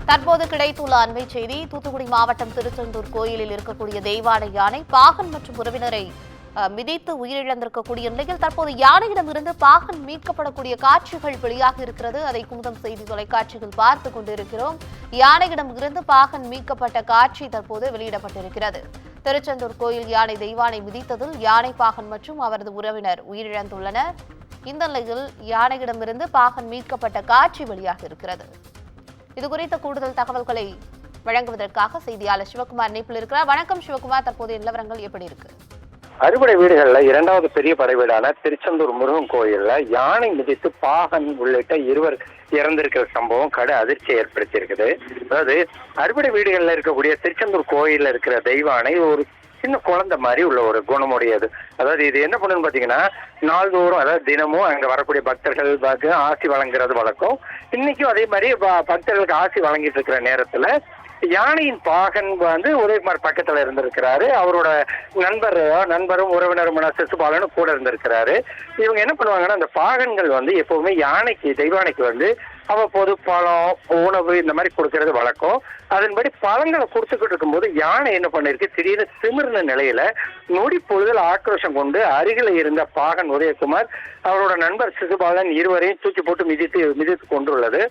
தற்போது கிடைத்துள்ள அண்மை செய்தி. தூத்துக்குடி மாவட்டம் திருச்செந்தூர் கோயிலில் இருக்கக்கூடிய தெய்வானை யானை பாகன் மற்றும் உறவினரை மிதித்து உயிரிழந்திருக்கக்கூடிய நிலையில் தற்போது யானையிடமிருந்து பாகன் மீட்கப்படக்கூடிய காட்சிகள் வெளியாக இருக்கிறது. அதை குமுதம் செய்தி தொலைக்காட்சியில் பார்த்துக் கொண்டிருக்கிறோம். யானையிடம் இருந்து பாகன் மீட்கப்பட்ட காட்சி தற்போது வெளியிடப்பட்டிருக்கிறது. திருச்செந்தூர் கோயில் யானை தெய்வானை மிதித்ததில் யானை பாகன் மற்றும் அவரது உறவினர் உயிரிழந்துள்ளனர். இந்த நிலையில் யானையிடமிருந்து பாகன் மீட்கப்பட்ட காட்சி வெளியாக இருக்கிறது. இதுகுறித்த கூடுதல் தகவல்களை வழங்குவதற்காக செய்தியாளர் சிவகுமார் இணைப்பில் இருக்கிறார். வணக்கம் சிவகுமார், தற்போதைய நிலவரங்கள் எப்படி இருக்கு? அறுபடை வீடுகள்ல இரண்டாவது பெரிய படை வீடான திருச்செந்தூர் முருகன் கோயில்ல யானை மிதித்து பாகன் உள்ளிட்ட இருவர் இறந்திருக்கிற சம்பவம் கடு அதிர்ச்சி ஏற்படுத்தி இருக்குது. அதாவது அறுபடை வீடுகள்ல இருக்கக்கூடிய திருச்செந்தூர் கோயில்ல இருக்கிற தெய்வானை ஒரு சின்ன குழந்தை மாதிரி உள்ள ஒரு குணமுடையது. அதாவது இது என்ன பண்ணுன்னு பாத்தீங்கன்னா, நாள்தோறும் அதாவது தினமும் அங்க வரக்கூடிய பக்தர்களுக்கு ஆசி வழங்குறது வழக்கம். இன்னைக்கும் அதே மாதிரி பக்தர்களுக்கு ஆசி வழங்கிட்டு இருக்கிற நேரத்துல யானையின் பாகன் உதயகுமார் பக்கத்துல இருந்திருக்கிறாரு. அவரோட நண்பரும் உறவினருமான சிசுபாலனும் கூட இருந்திருக்கிறாரு. இவங்க என்ன பண்ணுவாங்கன்னா, அந்த பாகன்கள் எப்பவுமே தெய்வானைக்கு அவ்வப்போது பழம், உணவு இந்த மாதிரி கொடுக்கறது வழக்கம். அதன்படி பழங்களை கொடுத்துக்கிட்டு இருக்கும்போது யானை என்ன பண்ணிருக்கு, திடீர்னு திமிர்ன நிலையில நொடி பொழுதில் ஆக்ரோஷம் கொண்டு அருகில இருந்த பாகன் உதயகுமார் அவரோட நண்பர் சிசுபாலன் இருவரையும் தூக்கி போட்டு மிதித்து கொண்டுள்ளது.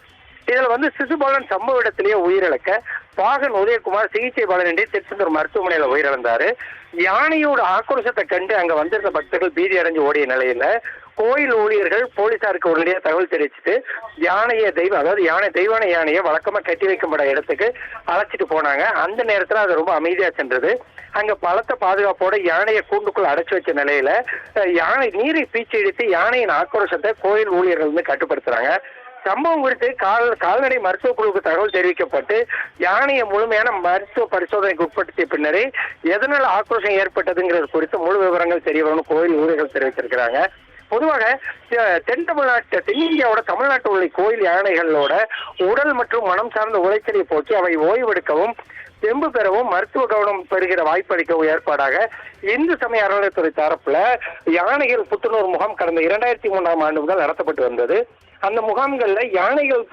இதுல சிசுபாலன் சம்பவ இடத்திலேயே உயிரிழக்க பாகன் உதயகுமார் சிகிச்சை பலனின்றி திருச்செந்தூர் மருத்துவமனையில உயிரிழந்தாரு. யானையோட ஆக்ரோஷத்தை கண்டு அங்க வந்திருந்த பக்தர்கள் பீதி அடைஞ்சு ஓடிய நிலையில கோயில் ஊழியர்கள் போலீசாருக்கு உடனடியாக தகவல் தெரிவிச்சுட்டு தெய்வானை யானையை வழக்கமா கட்டி வைக்கப்பட இடத்துக்கு அழைச்சிட்டு போனாங்க. அந்த நேரத்துல அது ரொம்ப அமைதியா சென்றது. அங்க பலத்த பாதுகாப்போட யானையை கூண்டுக்குள்ள அடைச்சு வச்ச நிலையில யானை நீரை பீச்சி இடித்து யானையின் ஆக்ரோஷத்தை கோயில் ஊழியர்கள் கட்டுப்படுத்துறாங்க. சம்பவம் குறித்து கால்நடை மருத்துவ குழுவுக்கு தகவல் தெரிவிக்கப்பட்டு யானையை முழுமையான மருத்துவ பரிசோதனைக்கு உட்படுத்திய பின்னரே எதனால் ஆக்ரோஷம் ஏற்பட்டதுங்கிறது குறித்து முழு விவரங்கள் தெரிய வரும்னு கோயில் ஊழியர்கள் தெரிவித்திருக்கிறாங்க. பொதுவாக தென்னிந்தியாவோட தமிழ்நாட்டு உள்ள கோயில் யானைகளோட உடல் மற்றும் மனம் சார்ந்த உளைச்சலை போக்கி அவை ஓய்வெடுக்கவும் தெம்பு பெறவும் மருத்துவ கவனம் பெறுகிற வாய்ப்பளிக்கவும் ஏற்பாடாக இந்து சமய அறநிலையத்துறை தரப்புல யானைகள் புத்துணர்வு முகாம் கடந்த 2003ஆம் ஆண்டு முதல் நடத்தப்பட்டு வந்தது. அந்த முகாம்கள்ல யானைகள்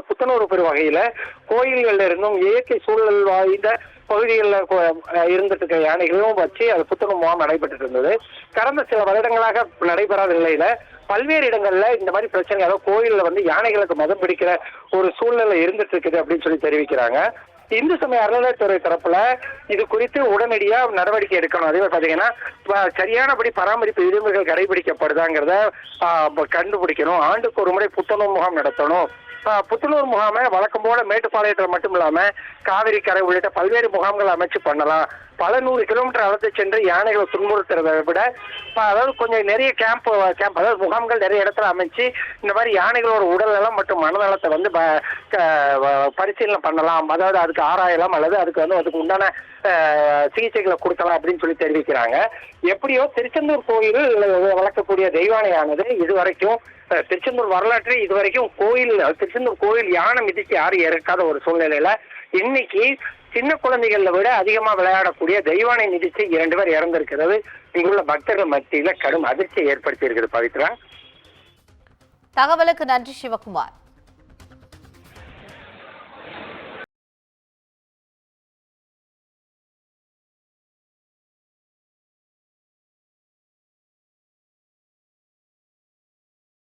புத்துணர்வு பெறும் வகையில கோயில்கள்ல இருந்தும் இயற்கை சூழல் வாய்ந்த பகுதிகளில் இருந்துட்டு இருக்க யானைகளும் வச்சு அது புத்துணர்வு முகாம் நடைபெற்று இருந்தது. கடந்த சில வருடங்களாக நடைபெறாத நிலையில பல்வேறு இடங்கள்ல இந்த மாதிரி பிரச்சனை, அதாவது கோயில்ல யானைகளுக்கு மதம் பிடிக்கிற ஒரு சூழ்நிலை இருந்துட்டு இருக்குது அப்படின்னு சொல்லி தெரிவிக்கிறாங்க. இந்து சமய அறநிலையத்துறை தரப்புல இது குறித்து உடனடியா நடவடிக்கை எடுக்கணும். அதே பாத்தீங்கன்னா சரியானபடி பராமரிப்பு விதிமுறைகள் கடைபிடிக்கப்படுதாங்கிறத கண்டுபிடிக்கணும். ஆண்டுக்கு ஒரு முறை புத்துணர்வு முகாம் நடத்தணும். புத்துணர்வு முகாமை வழக்கம் போல மேட்டுப்பாளையத்தில் மட்டும் இல்லாம காவிரி கரை உள்ளிட்ட பல்வேறு முகாம்கள் அமைச்சு பண்ணலாம். பல 100 கிலோமீட்டர் அழைத்து சென்று யானைகளை துன்புறுத்துறதை விட அதாவது கொஞ்சம் நிறைய கேம்ப் அதாவது முகாம்கள் நிறைய இடத்துல அமைச்சு இந்த மாதிரி யானைகளோட உடல் நலம் மற்றும் மனநலத்தை பரிசீலனை பண்ணலாம். அதாவது அதுக்கு ஆராயலாம் அல்லது அதுக்கு உண்டான சிகிச்சைகளை கொடுக்கலாம் அப்படின்னு சொல்லி தெரிவிக்கிறாங்க. எப்படியோ திருச்செந்தூர் கோயில் வளர்க்கக்கூடிய தெய்வானையானது இதுவரைக்கும் திருச்செந்தூர் வரலாற்றில் இதுவரைக்கும் திருச்செந்தூர் கோயில் யானை மிதிச்சு யாரும் இறக்காத ஒரு சூழ்நிலையில இன்னைக்கு சின்ன குழந்தைகளை விட அதிகமா விளையாடக்கூடிய தெய்வானை மிதிச்சு 2 பேர் இறந்திருக்கிறது இங்குள்ள பக்தர்கள் மத்தியில கடும் அதிர்ச்சியை ஏற்படுத்தி இருக்குது. பவித்ரா, தகவலுக்கு நன்றி சிவகுமார்.